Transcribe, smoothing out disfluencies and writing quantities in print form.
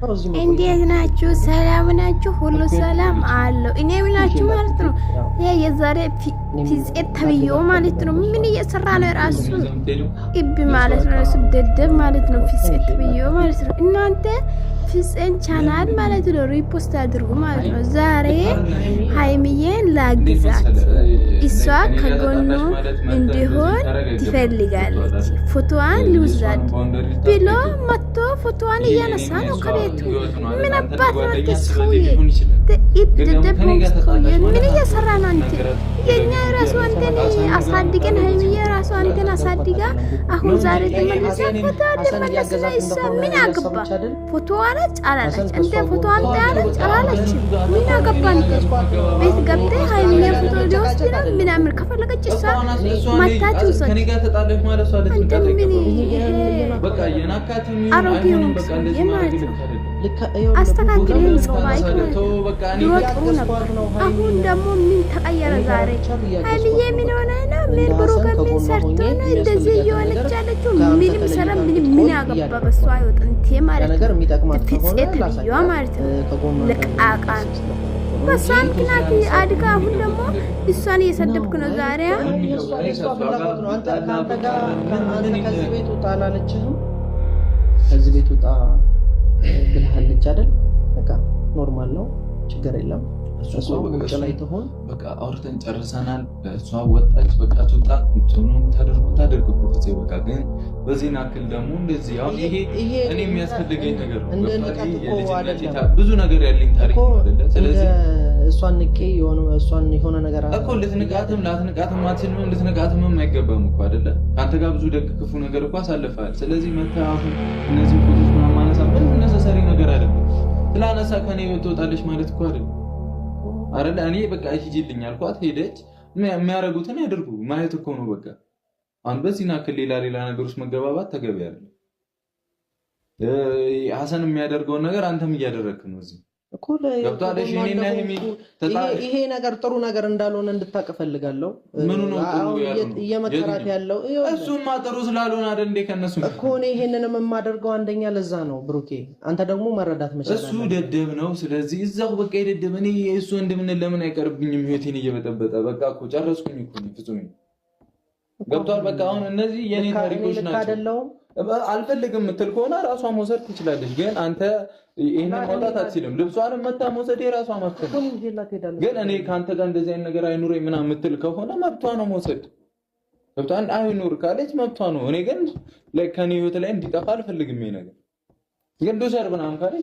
እንዴት ናችሁ? ሰላም ናችሁ? ሁሉ ሰላም አለው። እኔ ብላችሁ ማለት ነው። ይሄ የዛሬ ፊጼት ተብዬው ማለት ነው። ምን እየሰራ ነው? ራሱ ኢብ ማለት ነው። ራሱ ደደብ ማለት ነው። ፊጼት ተብዬው ማለት ነው። እናንተ ፊጼን ቻናል ማለት ነው ሪፖስት አድርጉ ማለት ነው። ዛሬ ሃይሚዬን ላግዛት እሷ ከጎኑ እንዲሆን ትፈልጋለች። ፎቶዋን ልውሰድ ብሎ መጥቶ ፎቶዋን እያነሳ ነው ከቤቱ። ምን አባት ነው ተስፋዬ ደደብ ነው ተስፋዬ። ምን እየሰራ ነው አንተ? የኛ ራሱ አንተን አሳድገን ሃይሚዬ ራሱ አንተን አሳድጋ አሁን ዛሬ ተመለሰ ፎቶ ተመለሰ እሷ ምን አገባ? ፎቶዋን ጫላለች እንደ ፎቶዋን ጫላለች። ምን አገባ አንተ? ቤት ገብተህ ሃይሚዬ ፎቶ ሊወስድ ነው ምናምን ከፈለገች እሷ ማታችሁ ሰው ከኔ ጋር ተጣለሽ ማለት ሰው አለች። በቃ የናካት አሮጌው በቃ እንደዚህ ማለት ነው። አስተካክለን ጸባይክ በቃ እኔ ጥሩ ነበር። አሁን ደግሞ ምን ተቀየረ ዛሬ? ሃይሚዬ ምን ሆነ ነው? ምን ብሩክ ምን ሰርቶ ነው እንደዚህ እየሆነች ያለችው? ምንም ሰራ ምን ያገባ በሷ አይወጥንቴ ማለት ነው። ትጽት ልዩዋ ማለት ነው። ለቃቃን በሷ ምክንያት አድጋ አሁን ደግሞ እሷን እየሰደብክ ነው ዛሬ። ከዚህ ቤት ውጣ አላለችህም? ከዚህ ቤት ውጣ ብለሃለች አይደል? በቃ ኖርማል ነው፣ ችግር የለም። እሷ ውጭ ላይ ትሆን በቃ አውርተን ጨርሰናል። እሷ ወጣች፣ በቃ ትውጣ። እንትኑም ታደርግ እኮ በቃ ግን በዚህ ናክል ደግሞ እንደዚህ አሁን ይሄ እኔ የሚያስፈልገኝ ነገር ነው። ብዙ ነገር ያለኝ ታሪክ ነው አይደለ? ስለዚህ እሷን ንቄ የሆነ ነገር እኮ ልትንቃትም ላትንቃትም አትችልም፣ ልትንቃትም አይገባም እኮ አይደለ? ካንተ ጋር ብዙ ደግ ክፉ ነገር እኮ አሳልፈሃል። ስለዚህ መታ አሁን እነዚህ ፎቶች ምናምን ማነሳ ምን ነሰሰሪ ነገር አይደለም። ስላነሳ ከኔ ትወጣለች ማለት እኮ አይደለም አይደለ? እኔ በቃ ሂጂልኝ አልኳት፣ ሄደች። የሚያደርጉትን ያድርጉ ማየት እኮ ነው በቃ። አሁን በዚህ ናክል ሌላ ነገር ውስጥ መገባባት ተገቢ አይደለም። ሐሰን የሚያደርገውን ነገር አንተም እያደረግክ ነው እዚህ እኮ ገብቷለሽ። ይሄ ነገር ጥሩ ነገር እንዳልሆነ እንድታውቅ ፈልጋለሁ። ምኑ ነው ጥሩ እየመከራት ያለው? እሱማ ጥሩ ስላልሆነ አይደል እንዴ? ከነሱ እኮ እኔ ይሄንንም የማደርገው አንደኛ ለዛ ነው ብሩኬ። አንተ ደግሞ መረዳት መቻል እሱ ደደብ ነው። ስለዚህ እዛው በቃ የደደብ እኔ እሱ እንደምን ለምን አይቀርብኝም? ህይወቴን እየበጠበጠ በቃ እኮ ጨረስኩኝ እኮ ፍጹም ገብቷል። በቃ አሁን እነዚህ የኔ ታሪኮች ናቸው። አልፈልግም የምትል ከሆነ ራሷ መውሰድ ትችላለች። ግን አንተ ይሄን ማውጣት አትችልም። ልብሷንም መታ መውሰድ የራሷ መብት ነው። ግን እኔ ካንተ ጋር እንደዚህ አይነት ነገር አይኑረኝ ምናምን የምትል ከሆነ መብቷ ነው መውሰድ። ገብቷል። አይኑር ካለች መብቷ ነው። እኔ ግን ከኔ ህይወት ላይ እንዲጠፋ አልፈልግም። ይሄ ነገር ግን ዶሰር ምናምን ካለች